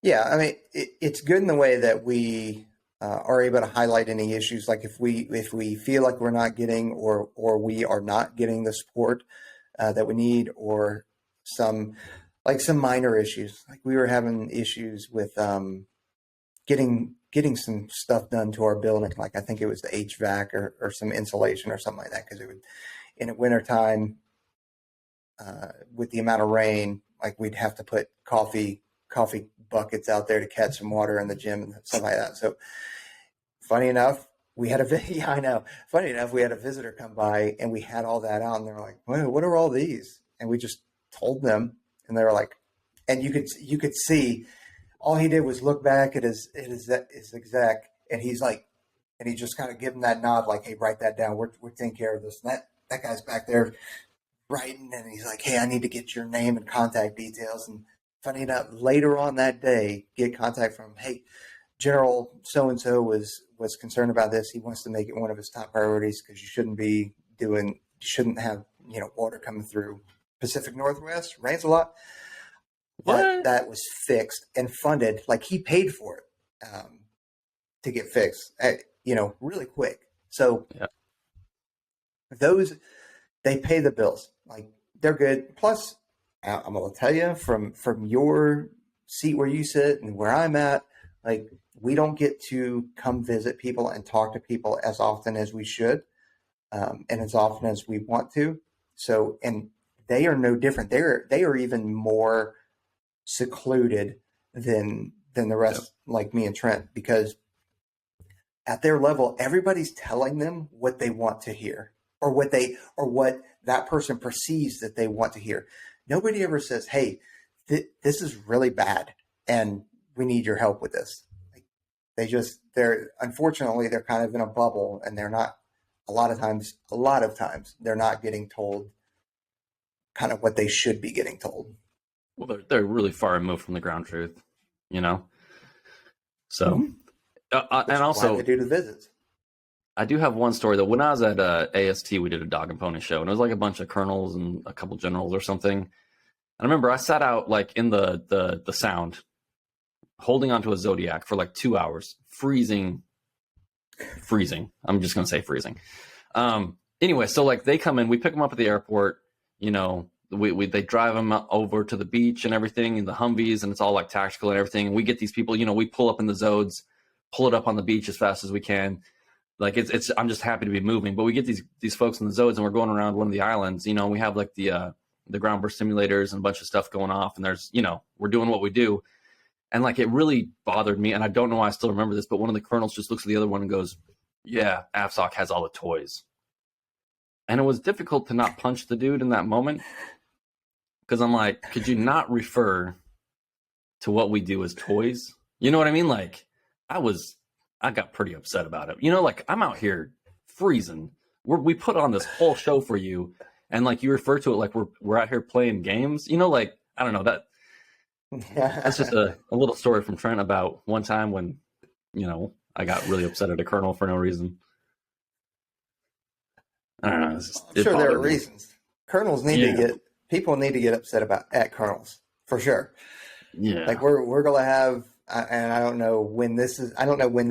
Yeah, I mean, it's good in the way that we are able to highlight any issues. Like if we feel like we're not getting or we are not getting the support that we need, or some minor issues. Like we were having issues with getting some stuff done to our building. Like I think it was the HVAC or some insulation or something like that, because it would, in the wintertime, with the amount of rain, like we'd have to put coffee buckets out there to catch some water in the gym and stuff like that. So funny enough, we had yeah, I know. Funny enough, we had a visitor come by and we had all that out, and they were like, what are all these? And we just told them, and they were like, and you could see all he did was look back at his exec, and he's like, and he just kind of give him that nod, like, hey, write that down. We're taking care of this. And that guy's back there writing, and he's like, hey, I need to get your name and contact details. And funny enough, later on that day, get contact from, hey, General so-and-so was concerned about this. He wants to make it one of his top priorities because you shouldn't have, water coming through Pacific Northwest. Rains a lot. But that was fixed and funded. Like, he paid for it to get fixed, really quick. So they pay the bills. Like, they're good. Plus, I'm going to tell you from your seat where you sit and where I'm at, like, we don't get to come visit people and talk to people as often as we should, and as often as we want to. So, and they are no different. They are even more secluded than the rest, like me and Trent, because at their level, everybody's telling them what they want to hear, or what that person perceives that they want to hear. Nobody ever says, hey, this is really bad and we need your help with this. Unfortunately, they're kind of in a bubble, and they're not, a lot of times, they're not getting told kind of what they should be getting told. Well, they're really far removed from the ground truth, So, and also, why they do the visits. I do have one story, though. When I was at AST, we did a dog and pony show, and it was like a bunch of colonels and a couple generals or something. And I remember I sat out like in the sound, holding onto a Zodiac for like 2 hours, freezing. I'm just gonna say freezing. Anyway, so like they come in, we pick them up at the airport. They drive them over to the beach and everything in the Humvees, and it's all like tactical and everything. And we get these people, we pull up in the Zodes, pull it up on the beach as fast as we can. Like it's I'm just happy to be moving. But we get these folks in the Zodes, and we're going around one of the islands. We have like the ground burst simulators and a bunch of stuff going off, and there's we're doing what we do. And like, it really bothered me, and I don't know why I still remember this, but one of the colonels just looks at the other one and goes, yeah, AFSOC has all the toys. And it was difficult to not punch the dude in that moment, because I'm like, could you not refer to what we do as toys? You know what I mean? Like, I got pretty upset about it. Like, I'm out here freezing. We put on this whole show for you, and like, you refer to it like we're out here playing games. Like, I don't know, that's just a little story from Trent about one time when, I got really upset at a colonel for no reason. I don't know. I'm sure there are reasons. Colonels people need to get upset at colonels, for sure. Yeah. Like, we're going to have, and I don't know when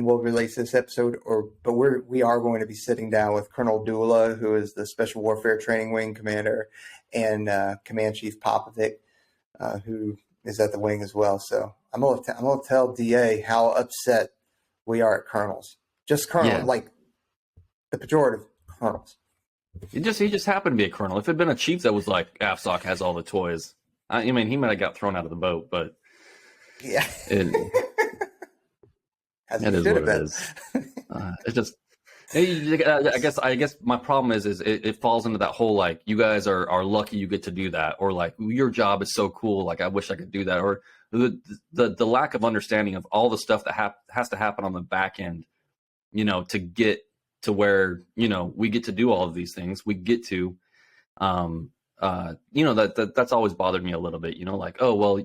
we'll release this episode, but we are going to be sitting down with Colonel Dula, who is the Special Warfare Training Wing commander, and Command Chief Popovic, who is at the wing as well. So I'm going to tell DA how upset we are at colonels. Just colonel, like the pejorative colonels. He just happened to be a colonel. If it had been a chief that was like, AFSOC has all the toys, I mean, he might have got thrown out of the boat, but yeah, it is what it is. It's just, I guess my problem is it falls into that whole, like, you guys are lucky you get to do that, or like, your job is so cool, like, I wish I could do that, or the lack of understanding of all the stuff that has to happen on the back end, to get to where we get to do all of these things. We get to that's always bothered me a little bit, like, oh well,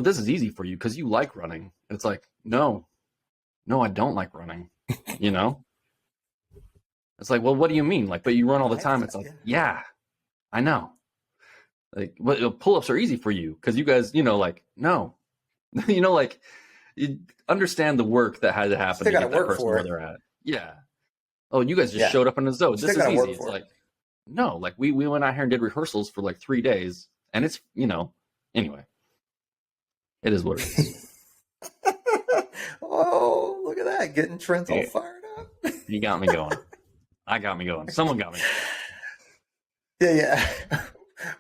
this is easy for you because you like running. It's like, no, I don't like running. It's like, well, what do you mean? Like, but you run all the time. It's like, yeah, I know. Like, pull-ups are easy for you because you guys, like, no, like, you understand the work that had to happen to get that person where they're at. Yeah. Oh, you guys just showed up in the zone. This is easy. It's like, no, like we went out here and did rehearsals for like 3 days, and it's anyway, it is what it is. Oh, look at that, getting Trent all fired up. You got me going. I got me going. Someone got me. Yeah.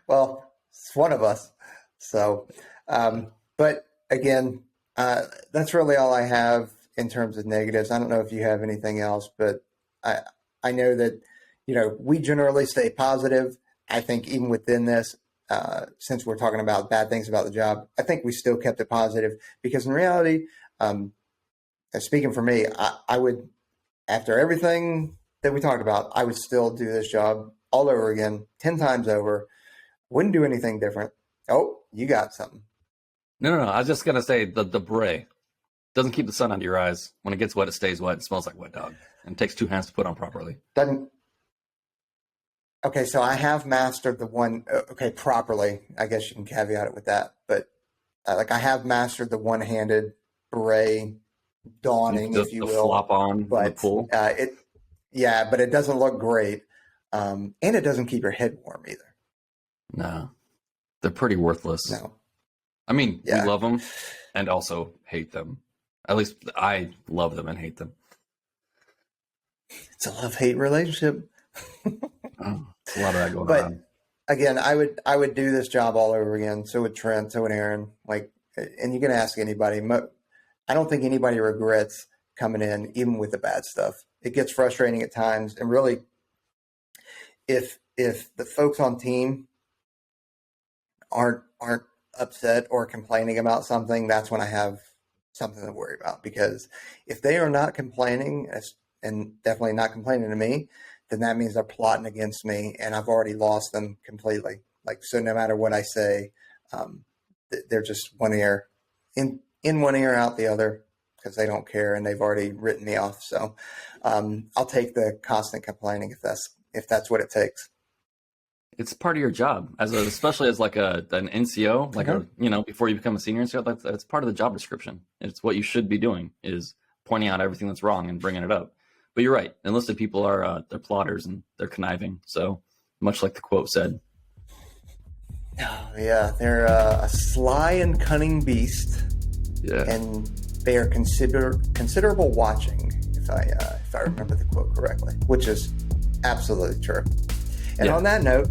Well, it's one of us. So, but again, that's really all I have in terms of negatives. I don't know if you have anything else, but I know that, we generally stay positive. I think even within this, since we're talking about bad things about the job, I think we still kept it positive because in reality, speaking for me, I would, after everything that we talked about, I would still do this job all over again, 10 times over. Wouldn't do anything different. Oh, you got something. No. I was just gonna say the beret doesn't keep the sun out of your eyes. When it gets wet, it stays wet. It smells like wet dog, and it takes 2 hands to put on properly. Doesn't. Okay, so I have mastered the one. Okay, properly. I guess you can caveat it with that, but I have mastered the one-handed beret donning, if you will. Flop on but the pool. But it doesn't look great, and it doesn't keep your head warm either. No, they're pretty worthless. No. I mean, we love them and also hate them. At least I love them and hate them. It's a love-hate relationship. It's a lot of that going but on. Again, I would do this job all over again. So would Trent, so would Aaron. And you can ask anybody. I don't think anybody regrets coming in, even with the bad stuff. It gets frustrating at times, and really, if the folks on team aren't upset or complaining about something, that's when I have something to worry about. Because if they are not complaining, and definitely not complaining to me, then that means they're plotting against me, and I've already lost them completely. So no matter what I say, they're just one ear in one ear, out the other, because they don't care and they've already written me off. So I'll take the constant complaining if that's what it takes. It's part of your job, especially as an NCO, before you become a senior NCO. That's part of the job description. It's what you should be doing, is pointing out everything that's wrong and bringing it up. But you're right. Enlisted people are they're plotters and they're conniving. So much like the quote said. Oh, yeah, they're a sly and cunning beast. Yeah, and they are considerable watching, if I remember the quote correctly, which is absolutely true. And on that note,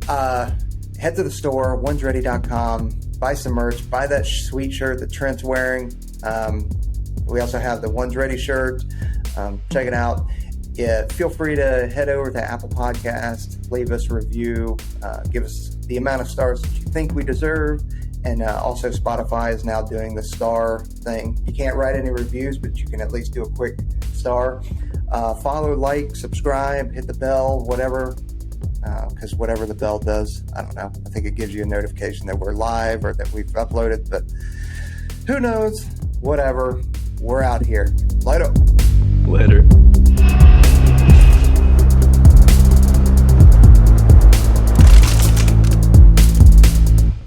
head to the store, onesready.com, buy some merch, buy that sweet shirt that Trent's wearing. We also have the Ones Ready shirt. Check it out. Yeah, feel free to head over to Apple Podcast, leave us a review, give us the amount of stars that you think we deserve. And also Spotify is now doing the star thing. You can't write any reviews, but you can at least do a quick star. Follow, like, subscribe, hit the bell, whatever. Because whatever the bell does, I don't know. I think it gives you a notification that we're live or that we've uploaded. But who knows? Whatever. We're out here. Later.